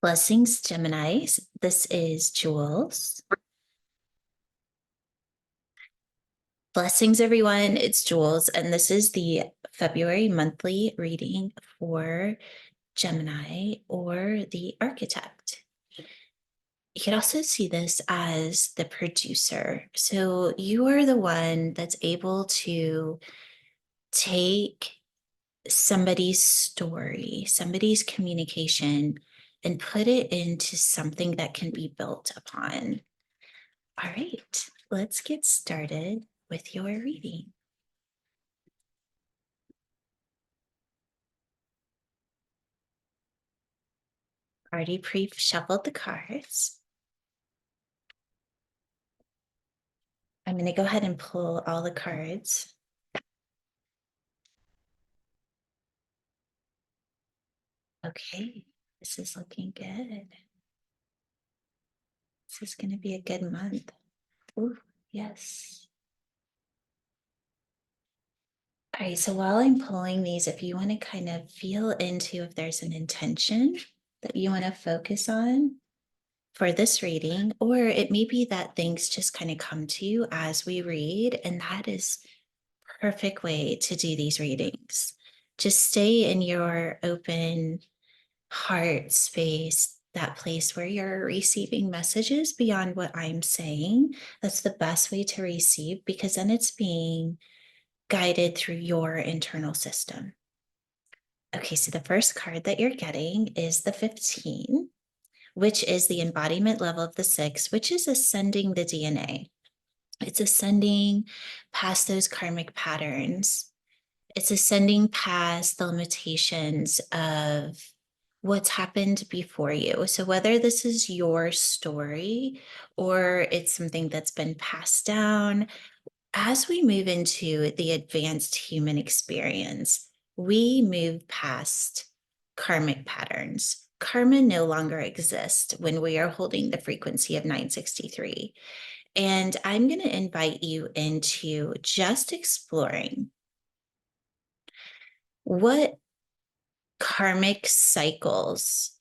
Blessings, Geminis. This is Jules. Blessings, everyone. It's Jules, and this is the February monthly reading for Gemini or the architect. You could also see this as the producer. So you are the one that's able to take somebody's story, somebody's communication, and put it into something that can be built upon. All right, let's get started with your reading. Already pre-shuffled the cards. I'm going to go ahead and pull all the cards. Okay, this is looking good. This is going to be a good month. Ooh, yes. All right, so while I'm pulling these, if you want to kind of feel into if there's an intention that you want to focus on for this reading, or it may be that things just kind of come to you as we read, and that is perfect way to do these readings. Just stay in your open heart space, that place where you're receiving messages beyond what I'm saying. That's the best way to receive, because then it's being guided through your internal system. Okay, so the first card that you're getting is the 15, which is the embodiment level of the 6, which is ascending the DNA. It's ascending past those karmic patterns. It's ascending past the limitations of what's happened before you. So whether this is your story or it's something that's been passed down, as we move into the advanced human experience, we move past karmic patterns. Karma no longer exists when we are holding the frequency of 963. And I'm going to invite you into just exploring what karmic cycles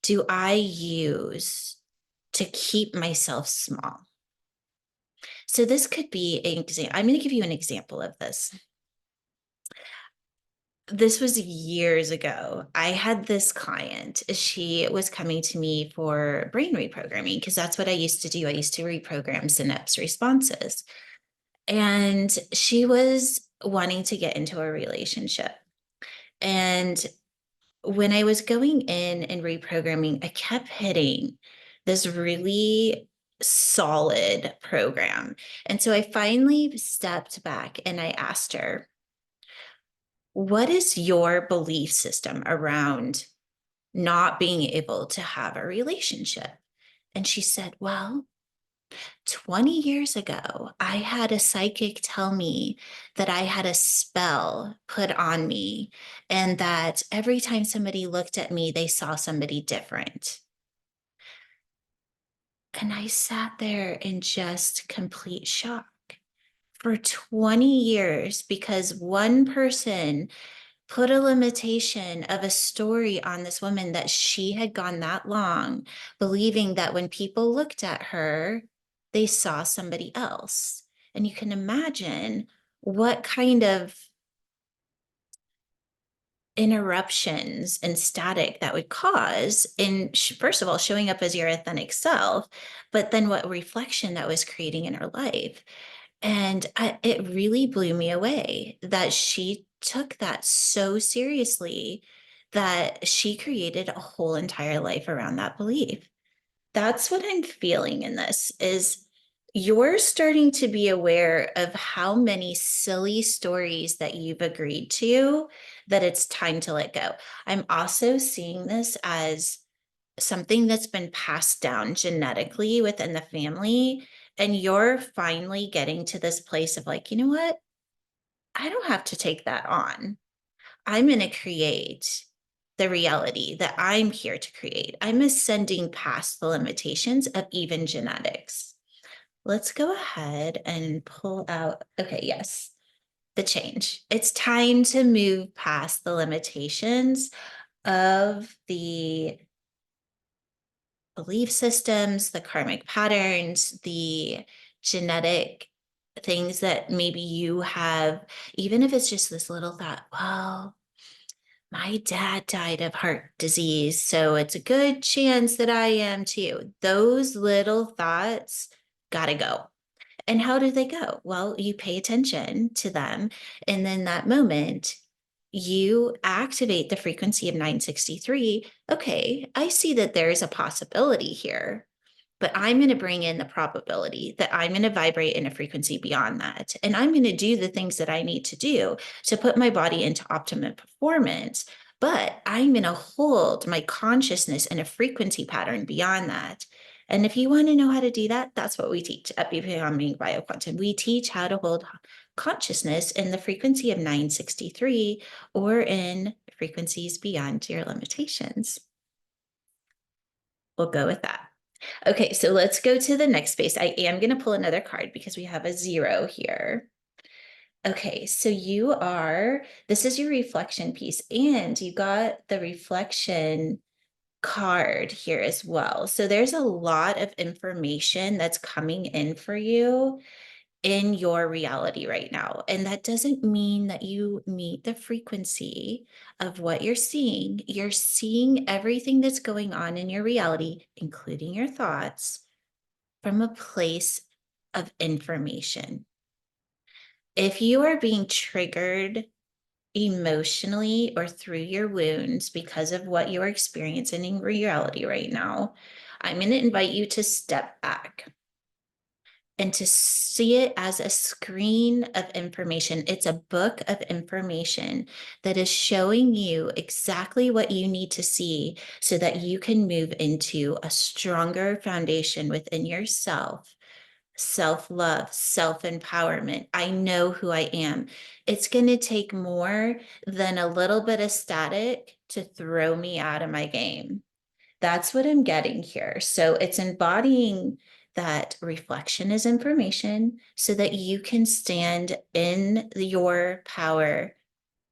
do I use to keep myself small? So this could be an example. I'm going to give you an example of this. This was years ago. I had this client. She was coming to me for brain reprogramming because that's what I used to do. I used to reprogram synapse responses. And she was wanting to get into a relationship. And when I was going in and reprogramming, I kept hitting this really solid program. And so I finally stepped back and I asked her, what is your belief system around not being able to have a relationship? And she said, well, 20 years ago, I had a psychic tell me that I had a spell put on me and that every time somebody looked at me, they saw somebody different. And I sat there in just complete shock for 20 years because one person put a limitation of a story on this woman that she had gone that long believing that when people looked at her, they saw somebody else. And you can imagine what kind of interruptions and static that would cause in, first of all, showing up as your authentic self, but then what reflection that was creating in her life. And it really blew me away that she took that so seriously that she created a whole entire life around that belief. That's what I'm feeling in this is you're starting to be aware of how many silly stories that you've agreed to that it's time to let go. I'm also seeing this as something that's been passed down genetically within the family. And you're finally getting to this place of like, you know what? I don't have to take that on. I'm going to create the reality that I'm here to create. I'm ascending past the limitations of even genetics. Let's go ahead and pull out. Okay, yes, the change. It's time to move past the limitations of the belief systems, the karmic patterns, the genetic things that maybe you have, even if it's just this little thought, well, my dad died of heart disease, so it's a good chance that I am too. Those little thoughts gotta go. And how do they go? Well, you pay attention to them. And then that moment, you activate the frequency of 963. Okay, I see that there's a possibility here, but I'm going to bring in the probability that I'm going to vibrate in a frequency beyond that. And I'm going to do the things that I need to do to put my body into optimum performance. But I'm going to hold my consciousness in a frequency pattern beyond that. And if you want to know how to do that, that's what we teach at Becoming Bioquantum. We teach how to hold consciousness in the frequency of 963 or in frequencies beyond your limitations. We'll go with that. Okay, so let's go to the next space. I am going to pull another card because we have a 0 here. Okay, so this is your reflection piece, and you got the reflection card here as well. So there's a lot of information that's coming in for you in your reality right now. And that doesn't mean that you meet the frequency of what you're seeing. You're seeing everything that's going on in your reality, including your thoughts, from a place of information. If you are being triggered emotionally or through your wounds because of what you're experiencing in reality right now, I'm going to invite you to step back and to see it as a screen of information. It's a book of information that is showing you exactly what you need to see so that you can move into a stronger foundation within yourself. Self-love, self-empowerment. I know who I am. It's going to take more than a little bit of static to throw me out of my game. That's what I'm getting here. So it's embodying that reflection is information so that you can stand in your power.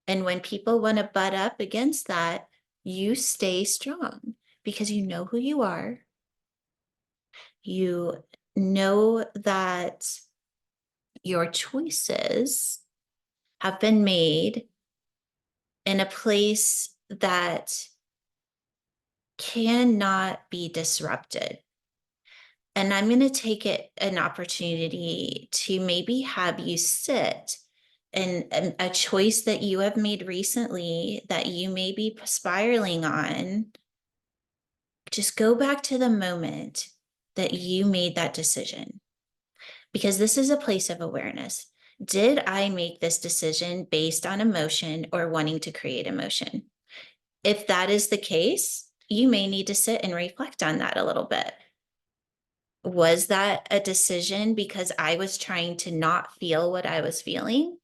And when people want to butt up against that, you stay strong because you know who you are. You know that your choices have been made in a place that cannot be disrupted. And I'm going to take it an opportunity to maybe have you sit and a choice that you have made recently that you may be spiraling on. Just go back to the moment that you made that decision, because this is a place of awareness. Did I make this decision based on emotion or wanting to create emotion? If that is the case, you may need to sit and reflect on that a little bit. Was that a decision because I was trying to not feel what I was feeling?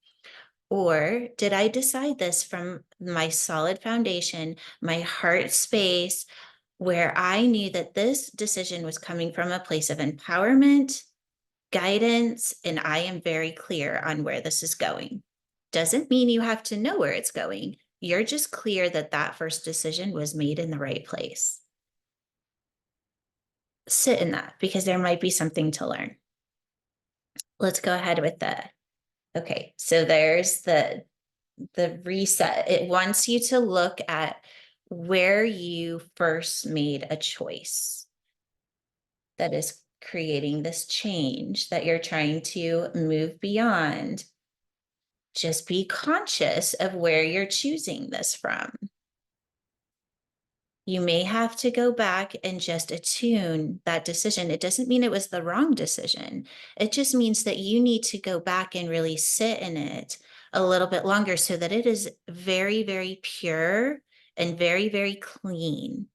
Or did I decide this from my solid foundation, my heart space, where I knew that this decision was coming from a place of empowerment, guidance, and I am very clear on where this is going? Doesn't mean you have to know where it's going. You're just clear that that first decision was made in the right place. Sit in that because there might be something to learn. Let's go ahead with that. Okay, so there's the reset. It wants you to look at where you first made a choice that is creating this change that you're trying to move beyond. Just be conscious of where you're choosing this from. You may have to go back and just attune that decision. It doesn't mean it was the wrong decision. It just means that you need to go back and really sit in it a little bit longer so that it is very, very pure and very, very clean.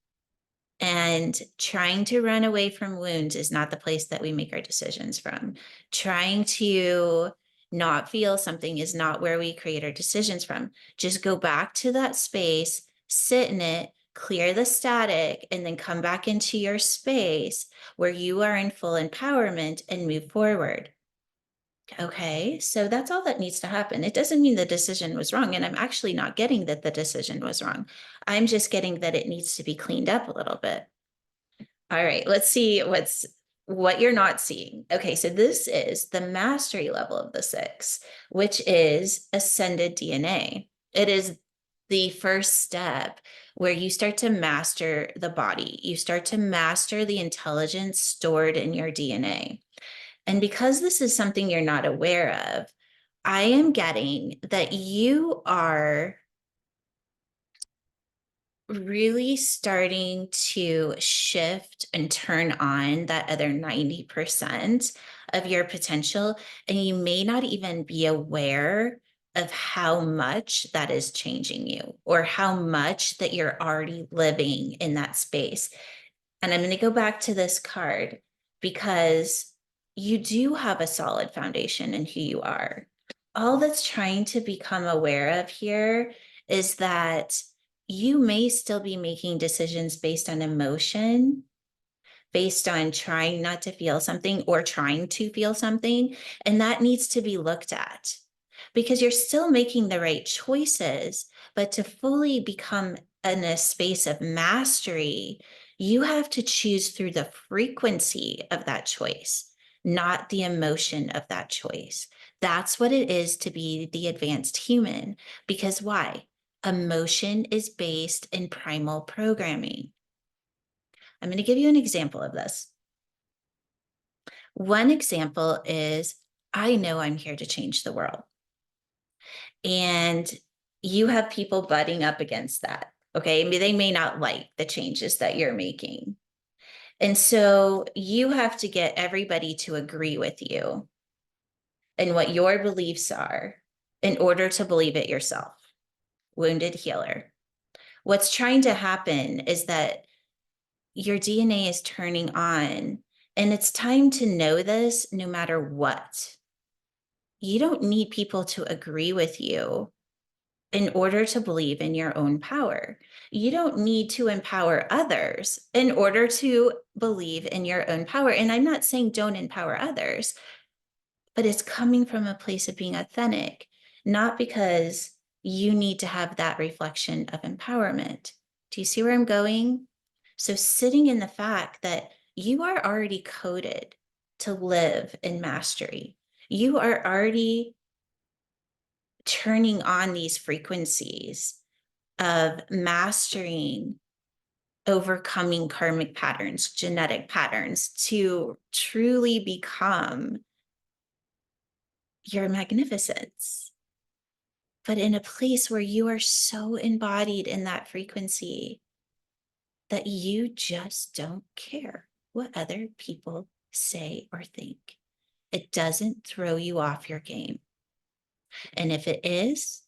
And trying to run away from wounds is not the place that we make our decisions from. Trying to not feel something is not where we create our decisions from. Just go back to that space, sit in it, clear the static, and then come back into your space where you are in full empowerment and move forward. Okay, so that's all that needs to happen. It doesn't mean the decision was wrong. And I'm actually not getting that the decision was wrong. I'm just getting that it needs to be cleaned up a little bit. All right, let's see what you're not seeing. Okay, so this is the mastery level of the six, which is ascended DNA. It is the first step where you start to master the body. You start to master the intelligence stored in your DNA. And because this is something you're not aware of, I am getting that you are really starting to shift and turn on that other 90% of your potential. And you may not even be aware of how much that is changing you or how much that you're already living in that space. And I'm going to go back to this card because you do have a solid foundation in who you are. All that's trying to become aware of here is that you may still be making decisions based on emotion, based on trying not to feel something or trying to feel something. And that needs to be looked at because you're still making the right choices. But to fully become in a space of mastery, you have to choose through the frequency of that choice, not the emotion of that choice. That's what it is to be the advanced human. Because why? Emotion is based in primal programming. I'm going to give you an example of this. One example is I know I'm here to change the world. And you have people butting up against that. Okay. I mean, they may not like the changes that you're making. And so you have to get everybody to agree with you and what your beliefs are in order to believe it yourself. Wounded healer. What's trying to happen is that your DNA is turning on, and it's time to know this no matter what. You don't need people to agree with you in order to believe in your own power. You don't need to empower others in order to believe in your own power. And I'm not saying don't empower others, but it's coming from a place of being authentic, not because you need to have that reflection of empowerment. Do you see where I'm going? So, sitting in the fact that you are already coded to live in mastery, you are already turning on these frequencies of mastering, overcoming karmic patterns, genetic patterns to truly become your magnificence, but in a place where you are so embodied in that frequency that you just don't care what other people say or think. It doesn't throw you off your game. And if it is,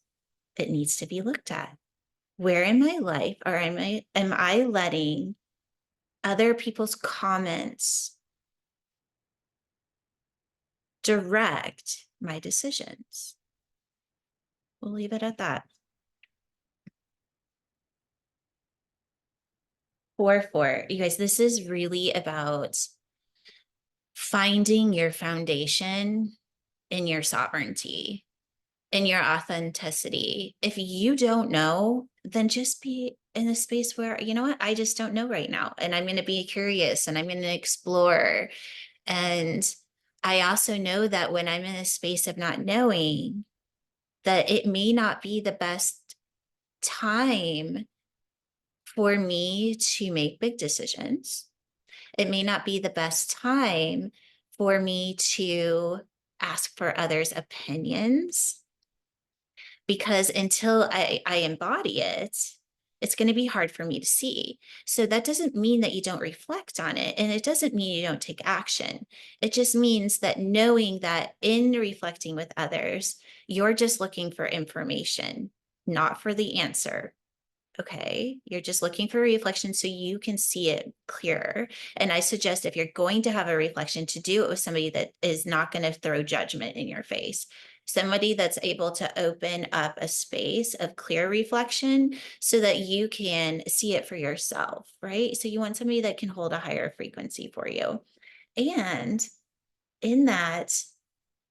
it needs to be looked at. Where in my life or am I letting other people's comments direct my decisions? We'll leave it at that. 4-4. You guys, this is really about finding your foundation in your sovereignty, in your authenticity. If you don't know, then just be in a space where, you know what, I just don't know right now. And I'm going to be curious and I'm going to explore. And I also know that when I'm in a space of not knowing, that it may not be the best time for me to make big decisions. It may not be the best time for me to ask for others' opinions because until I embody it, it's going to be hard for me to see. So that doesn't mean that you don't reflect on it. And it doesn't mean you don't take action. It just means that knowing that in reflecting with others, you're just looking for information, not for the answer. Okay, you're just looking for a reflection so you can see it clearer. And I suggest if you're going to have a reflection, to do it with somebody that is not going to throw judgment in your face. Somebody that's able to open up a space of clear reflection so that you can see it for yourself, right? So you want somebody that can hold a higher frequency for you. And in that,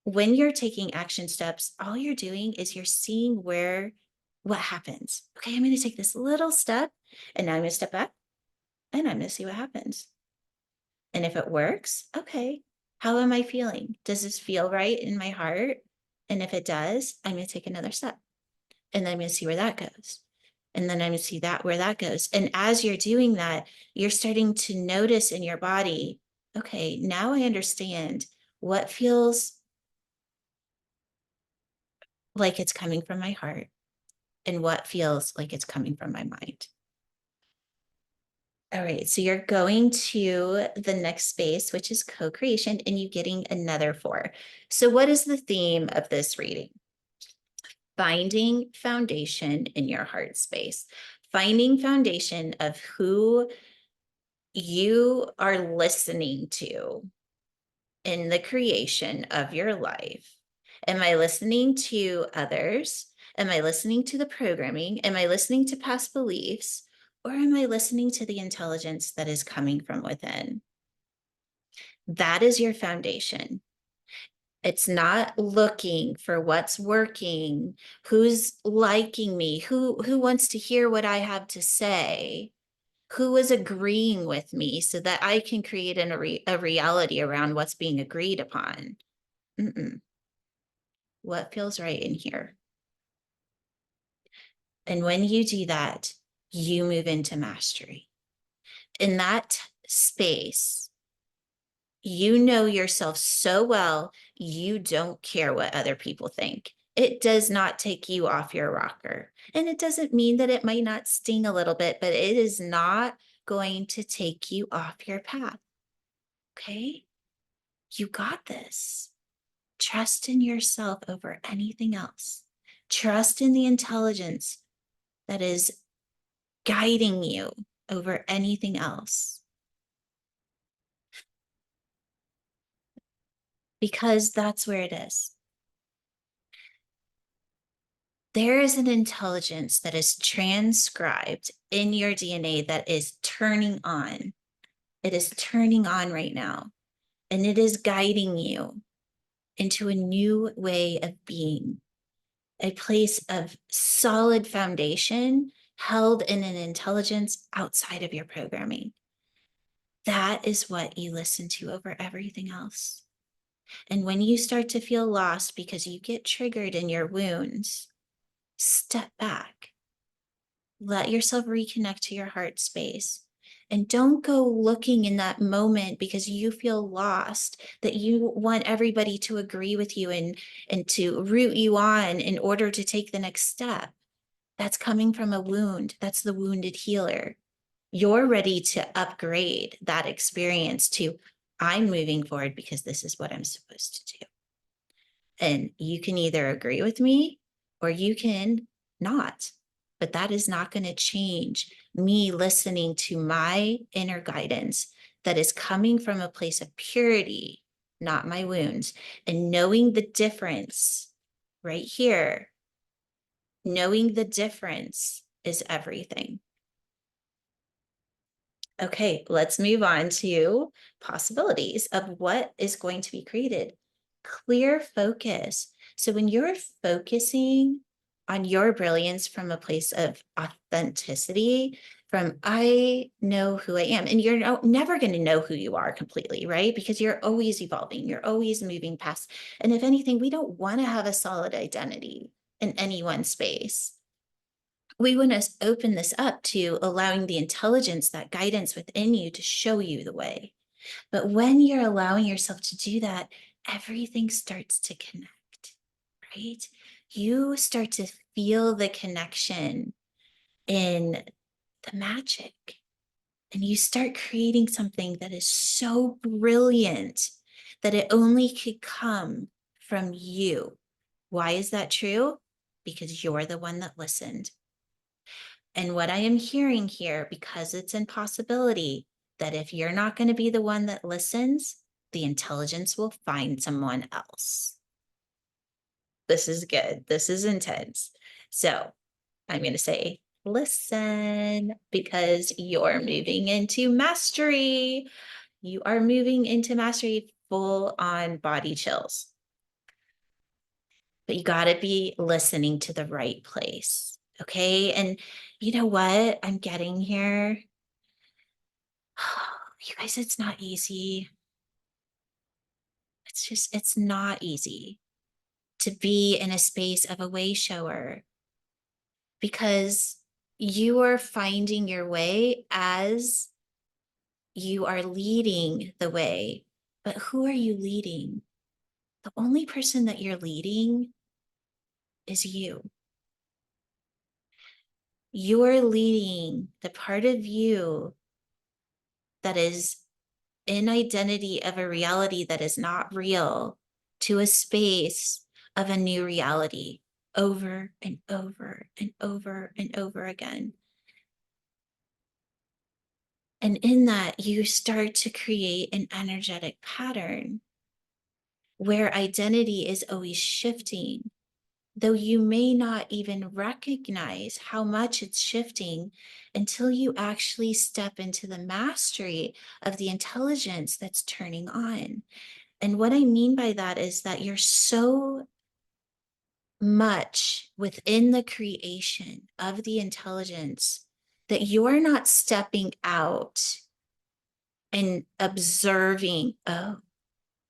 when you're taking action steps, all you're doing is you're seeing what happens. Okay, I'm going to take this little step and now I'm going to step back and I'm going to see what happens. And if it works, okay, how am I feeling? Does this feel right in my heart? And if it does, I'm going to take another step and then I'm going to see where that goes. And then I'm going to see that where that goes. And as you're doing that, you're starting to notice in your body, okay, now I understand what feels like it's coming from my heart and what feels like it's coming from my mind. All right, so you're going to the next space, which is co-creation, and you getting another 4. So what is the theme of this reading? Finding foundation in your heart space, finding foundation of who you are listening to in the creation of your life. Am I listening to others? Am I listening to the programming? Am I listening to past beliefs? Or am I listening to the intelligence that is coming from within? That is your foundation. It's not looking for what's working, who's liking me, who wants to hear what I have to say, who is agreeing with me so that I can create a reality around what's being agreed upon. What feels right in here? And when you do that, you move into mastery. In that space, you know yourself so well, you don't care what other people think. It does not take you off your rocker. And it doesn't mean that it might not sting a little bit, but it is not going to take you off your path. Okay? You got this. Trust in yourself over anything else. Trust in the intelligence that is guiding you over anything else. Because that's where it is. There is an intelligence that is transcribed in your DNA that is turning on. It is turning on right now, and it is guiding you into a new way of being, a place of solid foundation held in an intelligence outside of your programming. That is what you listen to over everything else. And when you start to feel lost because you get triggered in your wounds, step back. Let yourself reconnect to your heart space. And don't go looking in that moment because you feel lost, that you want everybody to agree with you and to root you on in order to take the next step. That's coming from a wound. That's the wounded healer. You're ready to upgrade that experience to, I'm moving forward because this is what I'm supposed to do. And you can either agree with me or you can not. But that is not going to change me listening to my inner guidance that is coming from a place of purity, not my wounds, and knowing the difference right here. Knowing the difference is everything. Okay, let's move on to possibilities of what is going to be created. Clear focus. So when you're focusing on your brilliance from a place of authenticity, from I know who I am, and you're never going to know who you are completely, right? Because you're always evolving, you're always moving past. And if anything, we don't want to have a solid identity in any one space. We want to open this up to allowing the intelligence, that guidance within you to show you the way. But when you're allowing yourself to do that, everything starts to connect, right? You start to feel the connection in the magic, and you start creating something that is so brilliant that it only could come from you. Why is that true? Because you're the one that listened. And what I am hearing here, because it's impossibility, that if you're not going to be the one that listens, the intelligence will find someone else. This is good. This is intense. So I'm going to say, listen, because you're moving into mastery. You are moving into mastery, full on body chills. But you got to be listening to the right place. Okay. And you know what I'm getting here? You guys, it's not easy. It's not easy to be in a space of a way shower because you are finding your way as you are leading the way. But who are you leading? The only person that you're leading is you. You're leading the part of you that is in identity of a reality that is not real to a space of a new reality over and over and over and over again. And in that, you start to create an energetic pattern where identity is always shifting, though you may not even recognize how much it's shifting until you actually step into the mastery of the intelligence that's turning on. And what I mean by that is that you're so much within the creation of the intelligence that you're not stepping out and observing, oh,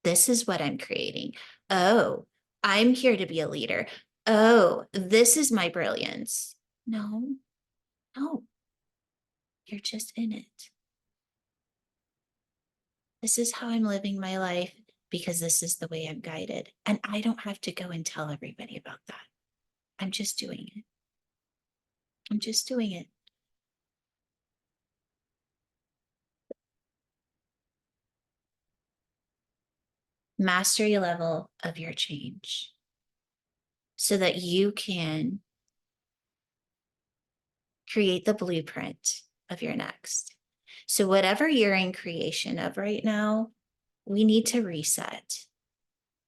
this is what I'm creating. Oh, I'm here to be a leader. Oh, this is my brilliance. No, no, you're just in it. This is how I'm living my life because this is the way I'm guided. And I don't have to go and tell everybody about that. I'm just doing it. I'm just doing it. Mastery level of your change so that you can create the blueprint of your next. So, whatever you're in creation of right now, we need to reset.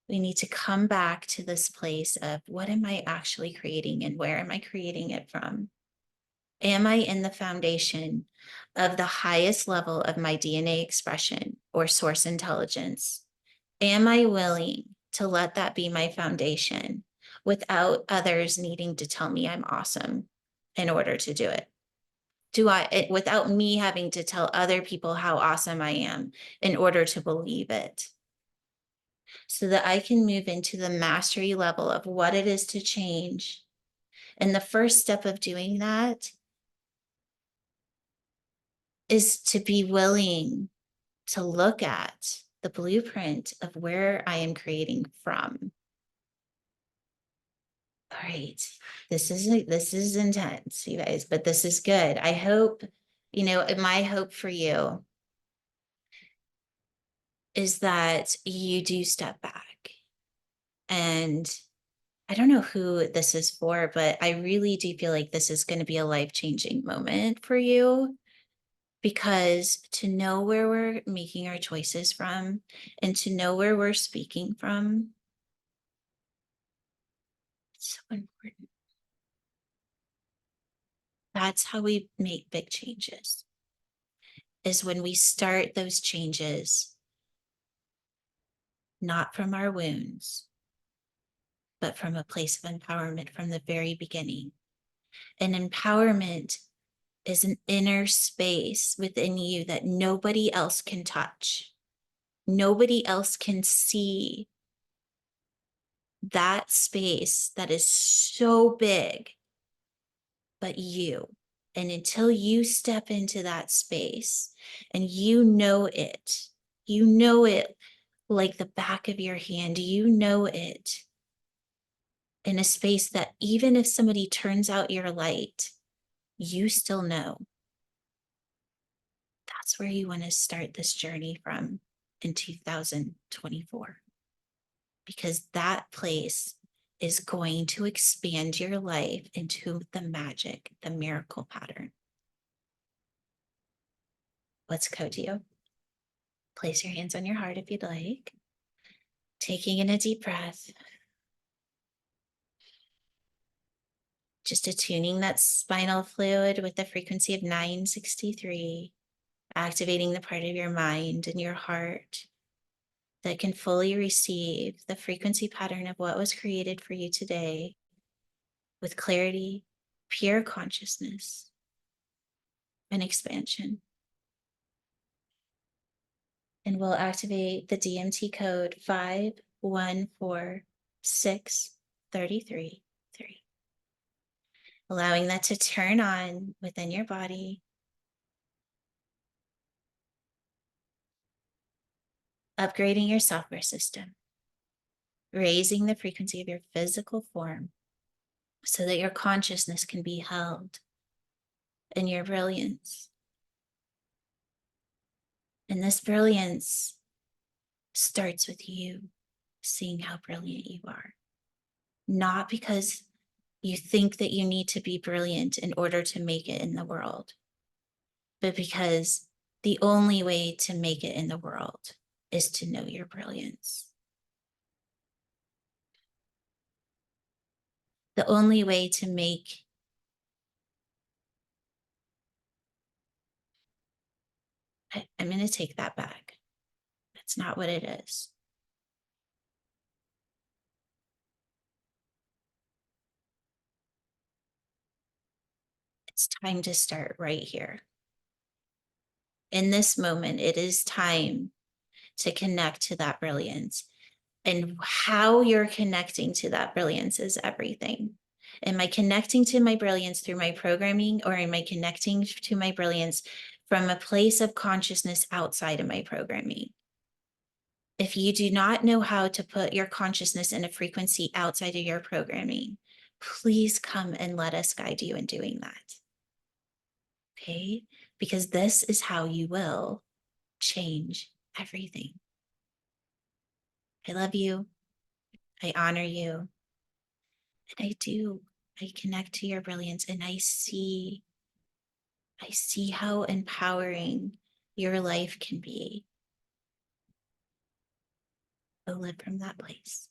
We need to come back to this place of what am I actually creating and where am I creating it from? Am I in the foundation of the highest level of my DNA expression or source intelligence? Am I willing to let that be my foundation without others needing to tell me I'm awesome in order to do it? Without me having to tell other people how awesome I am in order to believe it, so that I can move into the mastery level of what it is to change. And the first step of doing that is to be willing to look at the blueprint of where I am creating from. All right, this is intense, you guys, but this is good. I hope, my hope for you is that you do step back. And I don't know who this is for, but I really do feel like this is going to be a life-changing moment for you, because to know where we're making our choices from and to know where we're speaking from, it's so important. That's how we make big changes, is when we start those changes, not from our wounds, but from a place of empowerment from the very beginning. And empowerment is an inner space within you that nobody else can touch. Nobody else can see that space that is so big, but you. And until you step into that space and you know it like the back of your hand, you know it in a space that even if somebody turns out your light, you still know. That's where you want to start this journey from in 2024. Because that place is going to expand your life into the magic, the miracle pattern. Let's code to you. Place your hands on your heart if you'd like. Taking in a deep breath. Just attuning that spinal fluid with the frequency of 963, activating the part of your mind and your heart that can fully receive the frequency pattern of what was created for you today with clarity, pure consciousness, and expansion. And we'll activate the DMT code 514633, allowing that to turn on within your body, upgrading your software system, raising the frequency of your physical form so that your consciousness can be held in your brilliance. And this brilliance starts with you seeing how brilliant you are. Not because you think that you need to be brilliant in order to make it in the world, but because the only way to make it in the world is to know your brilliance. The only way to make I'm going to take that back. That's not what it is. It's time to start right here. In this moment, it is time to connect to that brilliance. And how you're connecting to that brilliance is everything. Am I connecting to my brilliance through my programming, or am I connecting to my brilliance from a place of consciousness outside of my programming? If you do not know how to put your consciousness in a frequency outside of your programming, please come and let us guide you in doing that. Okay? Because this is how you will change everything. I love you. I honor you. And I do. I connect to your brilliance, and I see how empowering your life can be. So live from that place.